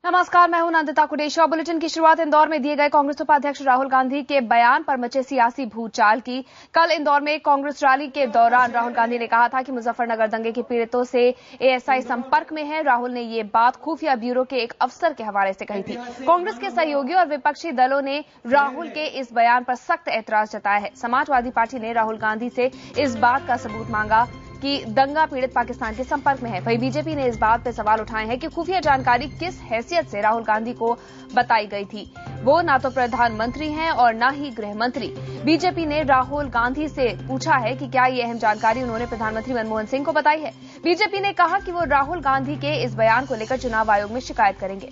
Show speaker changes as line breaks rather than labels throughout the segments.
नमस्कार, मैं हूं नंदिता कुडेशा। बुलेटिन की शुरुआत इंदौर में दिए गए कांग्रेस उपाध्यक्ष राहुल गांधी के बयान पर मचे सियासी भूचाल की। कल इंदौर में कांग्रेस रैली के दौरान राहुल गांधी ने कहा था कि मुजफ्फरनगर दंगे के पीड़ितों से एएसआई संपर्क में है। राहुल ने ये बात खुफिया ब्यूरो के एक अफसर के हवाले से कही थी। कांग्रेस के सहयोगी और विपक्षी दलों ने राहुल के इस बयान पर सख्त ऐतराज जताया है। समाजवादी पार्टी ने राहुल गांधी से इस बात का सबूत मांगा कि दंगा पीड़ित पाकिस्तान के संपर्क में है। वहीं बीजेपी ने इस बात पर सवाल उठाए हैं कि खुफिया जानकारी किस हैसियत से राहुल गांधी को बताई गई थी। वो ना तो प्रधानमंत्री हैं और ना ही गृह मंत्री। बीजेपी ने राहुल गांधी से पूछा है कि क्या ये अहम जानकारी उन्होंने प्रधानमंत्री मनमोहन सिंह को बताई है। बीजेपी ने कहा कि वो राहुल गांधी के इस बयान को लेकर चुनाव आयोग में शिकायत करेंगे।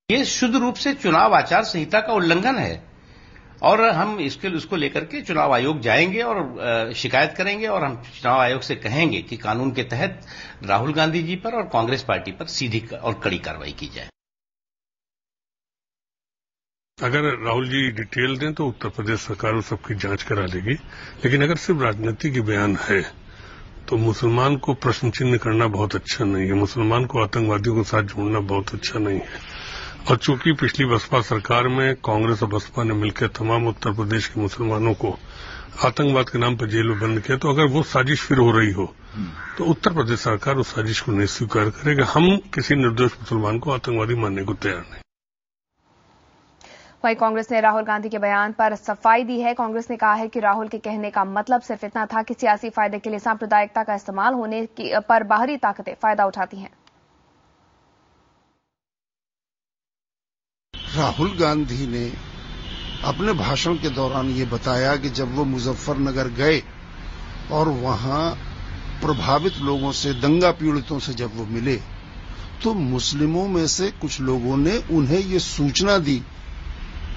ये शुद्ध रूप से चुनाव आचार संहिता का उल्लंघन है और हम इसको लेकर के चुनाव आयोग जाएंगे और शिकायत करेंगे और हम चुनाव आयोग से कहेंगे कि कानून के तहत राहुल गांधी जी पर और कांग्रेस पार्टी पर सीधी और कड़ी कार्रवाई की जाए।
अगर राहुल जी डिटेल दें तो उत्तर प्रदेश सरकार उस सबकी जांच करा लेगी, लेकिन अगर सिर्फ राजनीति की बयान है तो मुसलमान को प्रश्न चिन्ह करना बहुत अच्छा नहीं है। मुसलमान को आतंकवादियों के साथ जोड़ना बहुत अच्छा नहीं है। और चूंकि पिछली बसपा सरकार में कांग्रेस और बसपा ने मिलकर तमाम उत्तर प्रदेश के मुसलमानों को आतंकवाद के नाम पर जेल में बंद किया, तो अगर वो साजिश फिर हो रही हो तो उत्तर प्रदेश सरकार उस साजिश को नहीं स्वीकार करेगा। हम किसी निर्दोष मुसलमान को आतंकवादी मानने को तैयार नहीं।
वहीं कांग्रेस ने राहुल गांधी के बयान पर सफाई दी है। कांग्रेस ने कहा है कि राहुल के कहने का मतलब सिर्फ इतना था कि सियासी फायदे के लिए सांप्रदायिकता का इस्तेमाल होने पर बाहरी ताकतें फायदा उठाती हैं।
राहुल गांधी ने अपने भाषण के दौरान ये बताया कि जब वो मुजफ्फरनगर गए और वहां प्रभावित लोगों से, दंगा पीड़ितों से जब वो मिले, तो मुस्लिमों में से कुछ लोगों ने उन्हें ये सूचना दी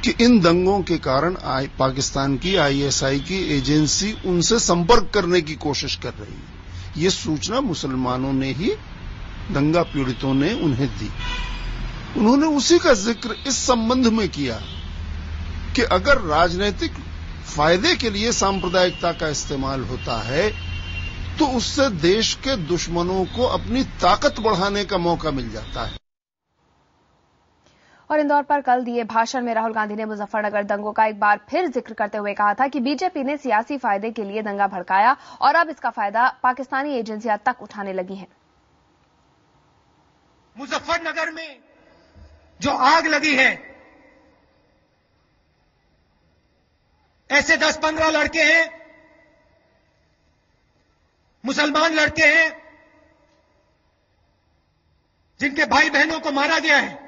कि इन दंगों के कारण पाकिस्तान की आईएसआई की एजेंसी उनसे संपर्क करने की कोशिश कर रही है। ये सूचना मुसलमानों ने ही, दंगा पीड़ितों ने उन्हें दी। उन्होंने उसी का जिक्र इस संबंध में किया कि अगर राजनीतिक फायदे के लिए सांप्रदायिकता का इस्तेमाल होता है तो उससे देश के दुश्मनों को अपनी ताकत बढ़ाने का मौका मिल जाता है।
और इंदौर पर कल दिए भाषण में राहुल गांधी ने मुजफ्फरनगर दंगों का एक बार फिर जिक्र करते हुए कहा था कि बीजेपी ने सियासी फायदे के लिए दंगा भड़काया और अब इसका फायदा पाकिस्तानी एजेंसियां तक उठाने लगी हैं।
मुजफ्फरनगर में जो आग लगी है, ऐसे 10-15 लड़के हैं, मुसलमान लड़के हैं, जिनके भाई बहनों को मारा गया है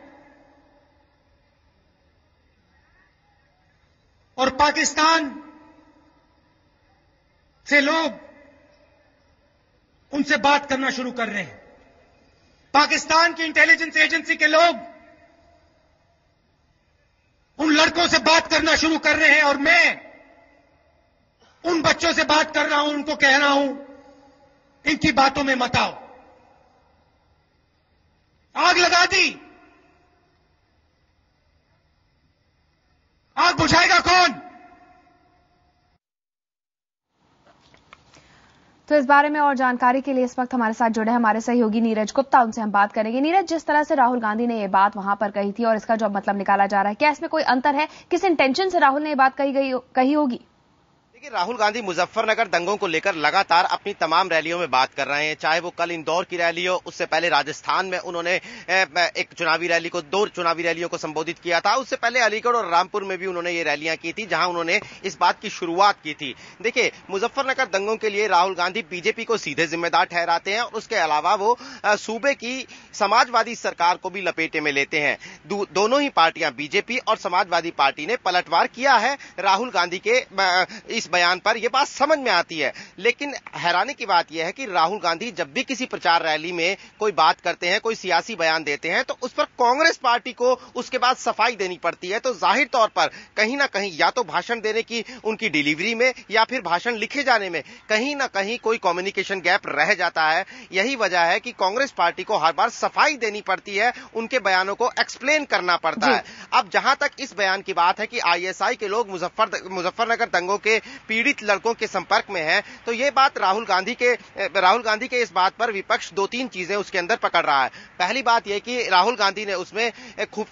और पाकिस्तान से लोग उनसे बात करना शुरू कर रहे हैं। पाकिस्तान की इंटेलिजेंस एजेंसी के लोग उन लड़कों से बात करना शुरू कर रहे हैं और मैं उन बच्चों से बात कर रहा हूं, उनको कह रहा हूं, इनकी बातों में मत आओ। आग लगा दी, आग बुझाएगा कौन?
तो इस बारे में और जानकारी के लिए इस वक्त हमारे साथ जुड़े हमारे सहयोगी नीरज गुप्ता, उनसे हम बात करेंगे। नीरज, जिस तरह से राहुल गांधी ने ये बात वहां पर कही थी और इसका जो मतलब निकाला जा रहा है, क्या इसमें कोई अंतर है? किस इंटेंशन से राहुल ने ये बात कही होगी?
राहुल गांधी मुजफ्फरनगर दंगों को लेकर लगातार अपनी तमाम रैलियों में बात कर रहे हैं, चाहे वो कल इंदौर की रैली हो, उससे पहले राजस्थान में उन्होंने एक चुनावी रैली को, 2 चुनावी रैलियों को संबोधित किया था। उससे पहले अलीगढ़ और रामपुर में भी उन्होंने ये रैलियां की थी, जहां उन्होंने इस बात की शुरुआत की थी। देखिए, मुजफ्फरनगर दंगों के लिए राहुल गांधी बीजेपी को सीधे जिम्मेदार ठहराते हैं और उसके अलावा वो सूबे की समाजवादी सरकार को भी लपेटे में लेते हैं। दोनों ही पार्टियां, बीजेपी और समाजवादी पार्टी ने पलटवार किया है राहुल गांधी के इस बयान पर यह बात समझ में आती है। लेकिन हैरानी की बात यह है कि राहुल गांधी जब भी किसी प्रचार रैली में कोई बात करते हैं, कोई सियासी बयान देते हैं, तो उस पर कांग्रेस पार्टी को उसके बाद सफाई देनी पड़ती है। तो जाहिर तौर पर कहीं ना कहीं या तो भाषण देने की उनकी डिलीवरी में या फिर भाषण लिखे जाने में कहीं ना कहीं कोई कम्युनिकेशन गैप रह जाता है। यही वजह है कि कांग्रेस पार्टी को हर बार सफाई देनी पड़ती है, उनके बयानों को एक्सप्लेन करना पड़ता है। अब जहां तक इस बयान की बात है कि आईएसआई के लोग मुजफ्फरनगर दंगों के पीड़ित लड़कों के संपर्क में हैं, तो यह बात राहुल गांधी के इस बात पर विपक्ष दो तीन चीजें उसके अंदर पकड़ रहा है। पहली बात यह कि राहुल गांधी ने उसमें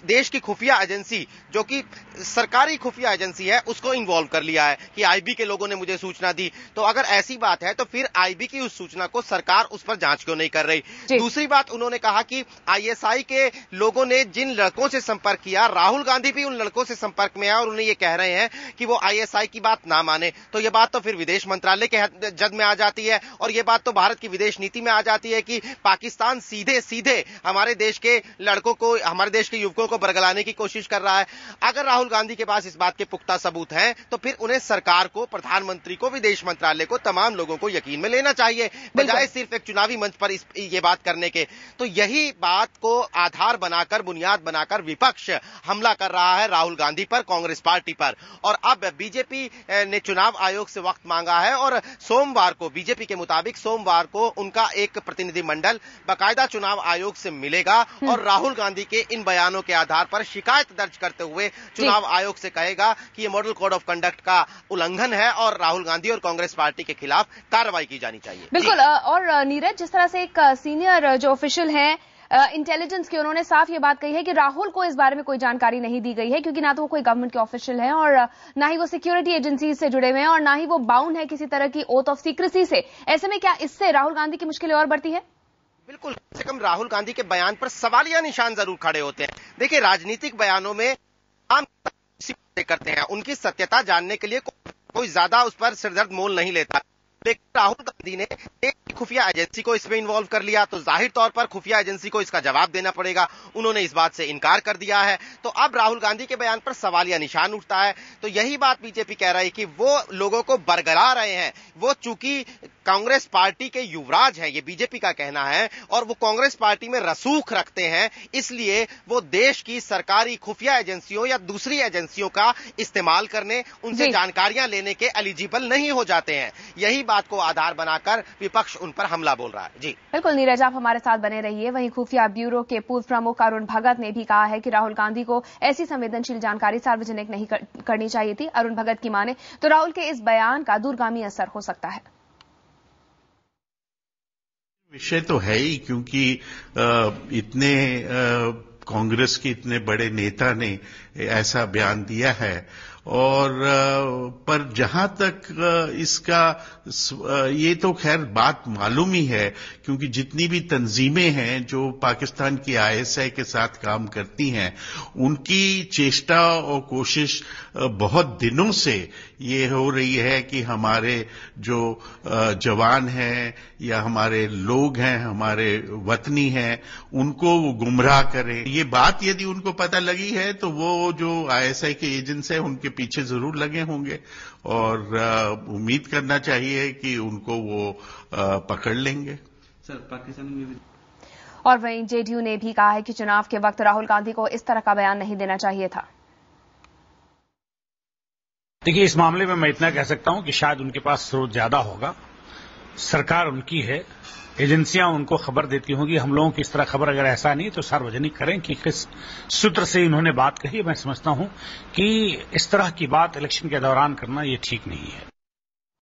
देश की खुफिया एजेंसी, जो कि सरकारी खुफिया एजेंसी है, उसको इन्वॉल्व कर लिया है कि आईबी के लोगों ने मुझे सूचना दी। तो अगर ऐसी बात है तो फिर आईबी की उस सूचना को सरकार उस पर जांच क्यों नहीं कर रही। दूसरी बात, उन्होंने कहा कि आईएसआई के लोगों ने जिन लड़कों से संपर्क किया, राहुल गांधी भी उन लड़कों से संपर्क में है और उन्हें यह कह रहे हैं कि वो आईएसआई की बात ना माने। तो यह बात तो फिर विदेश मंत्रालय के जद में आ जाती है और यह बात तो भारत की विदेश नीति में आ जाती है कि पाकिस्तान सीधे सीधे हमारे देश के लड़कों को, हमारे देश के युवकों को बरगलाने की कोशिश कर रहा है। अगर राहुल गांधी के पास इस बात के पुख्ता सबूत हैं तो फिर उन्हें सरकार को, प्रधानमंत्री को, विदेश मंत्रालय को, तमाम लोगों को यकीन में लेना चाहिए, बजाय सिर्फ एक चुनावी मंच पर ये बात करने के। तो यही बात को आधार बनाकर, बुनियाद बनाकर विपक्ष हमला कर रहा है राहुल गांधी पर, कांग्रेस पार्टी पर। और अब बीजेपी ने चुनाव आयोग से वक्त मांगा है और सोमवार को, बीजेपी के मुताबिक सोमवार को उनका एक प्रतिनिधिमंडल बाकायदा चुनाव आयोग से मिलेगा और राहुल गांधी के इन बयानों के आधार पर शिकायत दर्ज करते हुए चुनाव आयोग से कहेगा कि यह मॉडल कोड ऑफ कंडक्ट का उल्लंघन है और राहुल गांधी और कांग्रेस पार्टी के खिलाफ कार्रवाई की जानी चाहिए।
बिल्कुल। और नीरज, जिस तरह से एक सीनियर जो ऑफिशियल हैं इंटेलिजेंस के, उन्होंने साफ ये बात कही है कि राहुल को इस बारे में कोई जानकारी नहीं दी गई है, क्योंकि ना तो वो कोई गवर्नमेंट के ऑफिशियल हैं और ना ही वो सिक्योरिटी एजेंसी से जुड़े हुए हैं और ना ही वो बाउंड है किसी तरह की ओथ ऑफ सीक्रेसी से। ऐसे में क्या इससे राहुल गांधी की मुश्किलें और बढ़ती है?
बिल्कुल, कम से कम राहुल गांधी के बयान पर सवालिया निशान जरूर खड़े होते हैं। देखिए, राजनीतिक बयानों में आम करते हैं, उनकी सत्यता जानने के लिए कोई ज्यादा उस पर सिरदर्द मोल नहीं लेता। लेकिन राहुल गांधी ने एक खुफिया एजेंसी को इसमें इन्वॉल्व कर लिया, तो जाहिर तौर पर खुफिया एजेंसी को इसका जवाब देना पड़ेगा। उन्होंने इस बात से इनकार कर दिया है, तो अब राहुल गांधी के बयान पर सवालिया निशान उठता है। तो यही बात बीजेपी कह रही है कि वो लोगों को बरगला रहे हैं। वो चूंकि कांग्रेस पार्टी के युवराज हैं, ये बीजेपी का कहना है, और वो कांग्रेस पार्टी में रसूख रखते हैं, इसलिए वो देश की सरकारी खुफिया एजेंसियों या दूसरी एजेंसियों का इस्तेमाल करने, उनसे जानकारियां लेने के एलिजिबल नहीं हो जाते हैं। यही बात को आधार बनाकर विपक्ष उन पर हमला बोल रहा है। जी
बिल्कुल नीरज, आप हमारे साथ बने रहिए। वहीं खुफिया ब्यूरो के पूर्व प्रमुख अरुण भगत ने भी कहा है कि राहुल गांधी को ऐसी संवेदनशील जानकारी सार्वजनिक नहीं करनी चाहिए थी। अरुण भगत की माने तो राहुल के इस बयान का दूरगामी असर हो सकता है।
विषय तो है ही, क्योंकि इतने कांग्रेस के इतने बड़े नेता ने ऐसा बयान दिया है और पर जहां तक इसका ये तो खैर बात मालूम ही है, क्योंकि जितनी भी तंजीमें हैं जो पाकिस्तान की आईएसआई के साथ काम करती हैं, उनकी चेष्टा और कोशिश बहुत दिनों से ये हो रही है कि हमारे जो जवान हैं या हमारे लोग हैं, हमारे वतनी हैं, उनको वो गुमराह करें। ये बात यदि उनको पता लगी है तो वो जो आईएसआई के एजेंट्स हैं उनके पीछे जरूर लगे होंगे और उम्मीद करना चाहिए कि उनको वो पकड़ लेंगे।
सर, पाकिस्तान में भी
और वहीं जेडीयू ने भी कहा है कि चुनाव के वक्त राहुल गांधी को इस तरह का बयान नहीं देना चाहिए था।
देखिए, इस मामले में मैं इतना कह सकता हूं कि शायद उनके पास स्रोत ज्यादा होगा, सरकार उनकी है, एजेंसियां उनको खबर देती होंगी। हम लोगों की इस तरह खबर अगर ऐसा नहीं तो सार्वजनिक करें कि किस सूत्र से इन्होंने बात कही। मैं समझता हूं कि इस तरह की बात इलेक्शन के दौरान करना ये ठीक नहीं है।